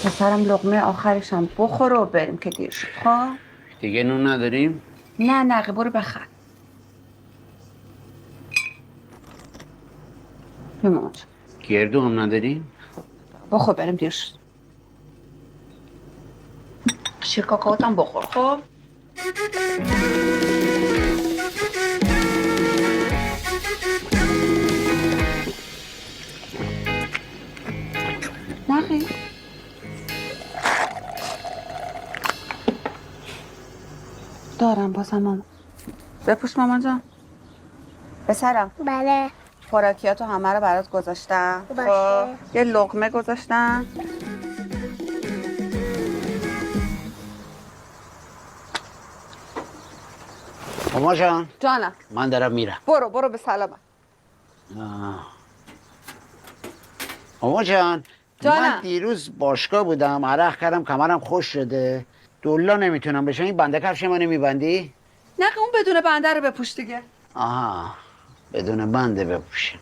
پسرم لقمه آخرشم بخور و بریم که دیر شد. خب دیگه نون نداریم؟ نه نقی برو بخر. بیا مامان جان. گردو هم نداریم؟ بخور بریم دیر شد. شیر کاکاوت هم بخور. خب نقی دارم بازم مامان. بپوش مامان جان. پسرم بله خوراکیاتو همه رو برات گذاشتم. باشه. خب یه لقمه گذاشتم. ماما جان جانم من دارم میرم. برو به سلامت. ماما جان جانم. من دیروز باشگاه بودم، عرق کردم، کمرم خوش شده، دولا نمیتونم بشم. این بنده کفش منو میبندی؟ نقی اون بدون بنده رو بپوش دیگه. آها بدون بنده بپوشم.